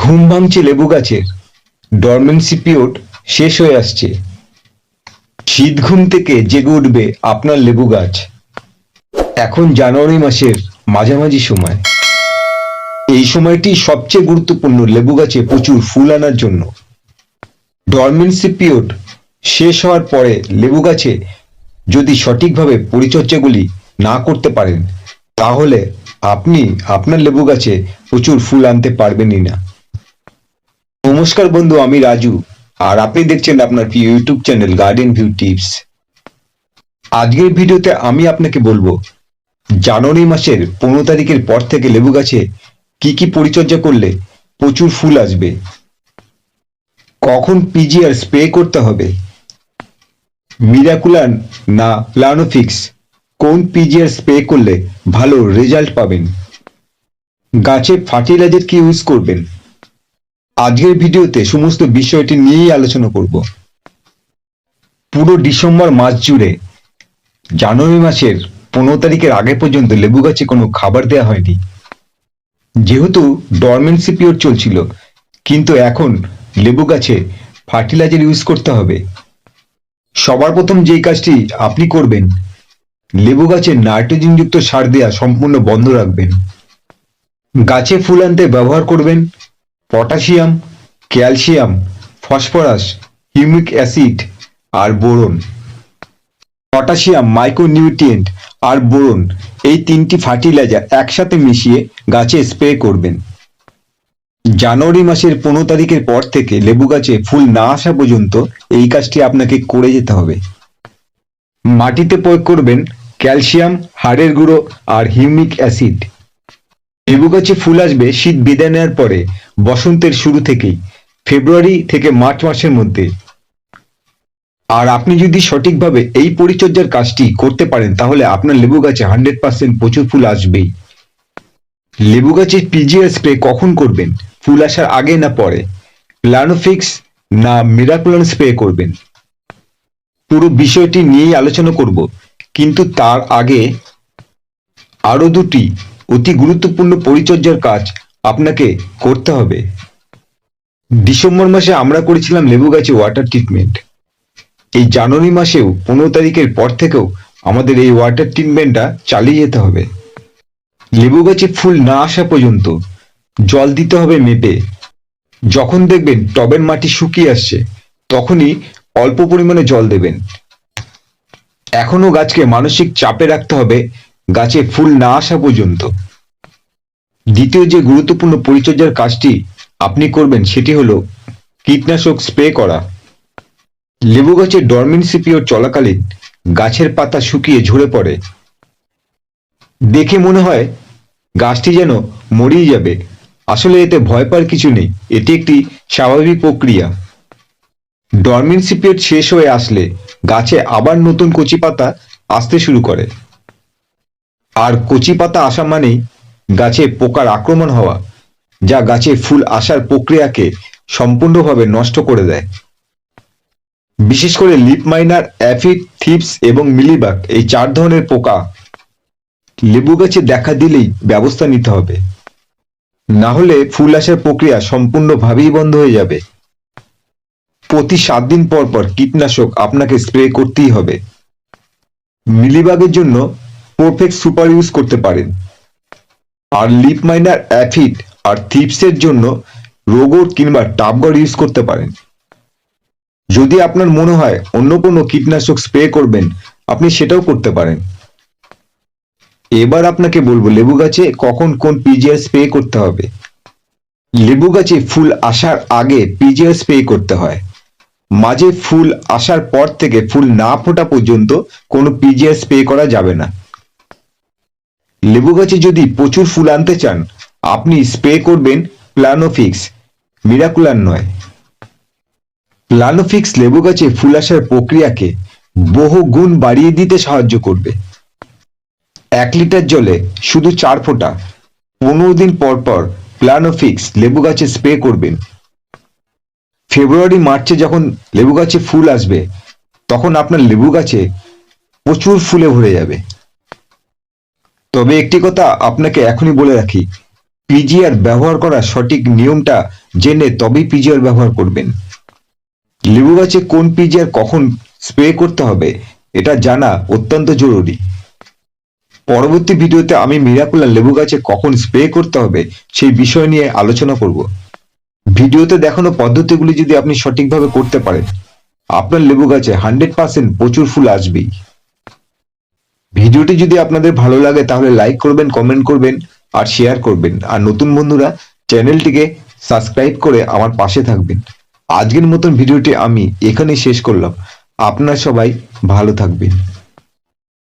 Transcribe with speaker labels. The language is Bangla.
Speaker 1: ঘুম ভাঙছে লেবু গাছের, ডরমেন্সি পিরিয়ড শেষ হয়ে আসছে। শীত ঘুম থেকে জেগে উঠবে আপনার লেবু গাছ। এখন জানুয়ারি মাসের মাঝামাঝি সময়। এই সময়টি সবচেয়ে গুরুত্বপূর্ণ লেবু গাছে প্রচুর ফুল আনার জন্য। ডরমেন্সি পিরিয়ড শেষ হওয়ার পরে লেবু গাছে যদি সঠিকভাবে পরিচর্যাগুলি না করতে পারেন, তাহলে আপনি আপনার লেবু গাছে প্রচুর ফুল আনতে পারবেনই না। নমস্কার বন্ধু, আমি রাজু, আর আপনি দেখছেন আপনার প্রিয় YouTube channel garden view tips. আজকের ভিডিওতে আমি আপনাকে বলবো জানুয়ারি মাসের 15 তারিখের পর থেকে লেবু গাছে কি কি পরিচর্যা করলে প্রচুর ফুল আসবে, কখন পিজিআর স্প্রে করতে হবে, মিরাকুলান না প্লানোফিক্স কোন পিজিআর স্প্রে করলে ভালো রেজাল্ট পাবেন, গাছে ফার্টিলাইজার কি ইউজ করবেন। আজকের ভিডিওতে সমস্ত বিষয়টি নিয়েই আলোচনা করব। পুরো ডিসেম্বর মাস জুড়ে জানুয়ারি মাসের 15 তারিখের আগে পর্যন্ত লেবু গাছে কোনো খাবার দেওয়া হয়নি, যেহেতু ডরমেন্সি পিরিয়ড চলছিল। কিন্তু এখন লেবু গাছে ফার্টিলাইজার ইউজ করতে হবে। সবার প্রথম যেই কাজটি আপনি করবেন, লেবু গাছে নাইট্রোজেনযুক্ত সার দেওয়া সম্পূর্ণ বন্ধ রাখবেন। গাছে ফুল আনতে ব্যবহার করবেন potassium, calcium, phosphorus, humic acid আর বোরন। পটাশিয়াম, মাইক্রোনিউট্রিয়েন্ট আর বোরন, এই তিনটি ফার্টিলাইজার একসাথে মিশিয়ে গাছে স্প্রে করবেন। জানুয়ারি মাসের 15 তারিখের পর থেকে লেবু গাছে ফুল না আসা পর্যন্ত এই কাজটি আপনাকে করে যেতে হবে। মাটিতে প্রয়োগ করবেন ক্যালসিয়াম, হাড়ের গুঁড়ো আর হিউমিক অ্যাসিড। লেবু গাছে ফুল আসবে শীত বিদায় নেওয়ার পরে, বসন্তের শুরু থেকেই, ফেব্রুয়ারি থেকে মার্চ মাসের মধ্যে। আর আপনি যদি সঠিকভাবে এই পরিচর্যার কাজটি করতে পারেন, তাহলে আপনার লেবু গাছে 100% প্রচুর ফুল আসবেই। লেবু গাছে পিজিআর স্প্রে কখন করবেন, ফুল আসার আগে না পরে, প্লানোফিক্স না মিরাকুলান স্প্রে করবেন, পুরো বিষয়টি নিয়েই আলোচনা করব। কিন্তু তার আগে আরো দুটি অতি গুরুত্বপূর্ণ পরিচর্যার কাজ আপনাকে করতে হবে। ডিসেম্বর মাসে আমরা করেছিলাম লেবু গাছে ওয়াটার ট্রিটমেন্ট। এই জানুয়ারি মাসেও 15 তারিখের পর থেকেও আমাদের এই ওয়াটার ট্রিটমেন্টটা চালিয়ে যেতে হবে। লেবু গাছে ফুল না আসা পর্যন্ত জল দিতে হবে মেপে। যখন দেখবেন টবের মাটি শুকিয়ে আসছে, তখনই অল্প পরিমাণে জল দেবেন। এখনো গাছকে মানসিক চাপে রাখতে হবে গাছে ফুল না আসা পর্যন্ত। দ্বিতীয় যে গুরুত্বপূর্ণ পরিচর্যার কাজটি আপনি করবেন, সেটি হলো কীটনাশক স্প্রে করা। লেবু গাছের ডরমেন্সি পিরিয়ড চলাকালীন গাছের পাতা শুকিয়ে ঝরে পড়ে। দেখে মনে হয় গাছটি যেন মরেই যাবে। আসলে এতে ভয় পাওয়ার কিছু নেই, এটি একটি স্বাভাবিক প্রক্রিয়া। ডরমেন্সি পিরিয়ড শেষ হয়ে আসলে গাছে আবার নতুন কচি পাতা আসতে শুরু করে। আর কচি পাতা আসা মানেই গাছে পোকার আক্রমণ হওয়া, যা গাছে ফুল আসার প্রক্রিয়াকে সম্পূর্ণভাবে নষ্ট করে দেয়। বিশেষ করে লিফ মাইনার, অ্যাফিড, থিপস এবং মিলিবাগ, এই 4 ধরনের পোকা লেবু গাছে দেখা দিলেই ব্যবস্থা নিতে হবে, না হলে ফুল আসার প্রক্রিয়া সম্পূর্ণভাবেই বন্ধ হয়ে যাবে। প্রতি 7 দিন পর পর কীটনাশক আপনাকে স্প্রে করতেই হবে। মিলিবাগের জন্য পারফেক্ট সুপার ইউজ করতে পারেন, আর লিফ মাইনার, অ্যাফিড আর থিপসের জন্য রোগর কিংবা টাবগড় ইউজ করতে পারেন। যদি আপনার মনে হয় অন্য কোনো কীটনাশক স্প্রে করবেন, আপনি সেটাও করতে পারেন। এবার আপনাকে বলবো লেবু গাছে কখন কোন পিজিআর স্প্রে করতে হবে। লেবু গাছে ফুল আসার আগে পিজিআর স্প্রে করতে হয়। মাঝে ফুল আসার পর থেকে ফুল না ফোটা পর্যন্ত কোনো পিজিআর স্প্রে করা যাবে না। লেবু গাছে যদি প্রচুর ফুল আনতে চান, আপনি স্প্রে করবেন প্লানোফিক্স, মিরাকুলান নয়। প্লানোফিক্স লেবু গাছে ফুল আসার প্রক্রিয়াকে বহু গুণ বাড়িয়ে দিতে সাহায্য করবে। 1 লিটার জলে শুধু 4 ফোঁটা 15 দিন পর পর প্লানোফিক্স লেবু গাছে স্প্রে করবেন। ফেব্রুয়ারি মার্চে যখন লেবু গাছে ফুল আসবে, তখন আপনার লেবু গাছে প্রচুর ফুলে ভরে যাবে। তবে একটি কথা আপনাকে এখনই বলে রাখি, পিজিআর ব্যবহার করার সঠিক নিয়মটা জেনে তবেই পিজিআর ব্যবহার করবেন। লেবু গাছে কোন পিজিআর কখন স্প্রে করতে হবে এটা জানা অত্যন্ত জরুরি। পরবর্তী ভিডিওতে আমি মিরাকুলার লেবু গাছে কখন স্প্রে করতে হবে সেই বিষয় নিয়ে আলোচনা করব। ভিডিওতে দেখানো পদ্ধতিগুলি যদি আপনি সঠিকভাবে করতে পারেন, আপনার লেবু গাছে 100% প্রচুর ফুল আসবেই। ভিডিওটি যদি আপনাদের ভালো লাগে তাহলে লাইক করবেন, কমেন্ট করবেন আর শেয়ার করবেন। আর নতুন বন্ধুরা চ্যানেলটিকে সাবস্ক্রাইব করে আমার পাশে থাকবেন। আজকের মতন ভিডিওটি আমি এখানেই শেষ করলাম। আপনারা সবাই ভালো থাকবেন।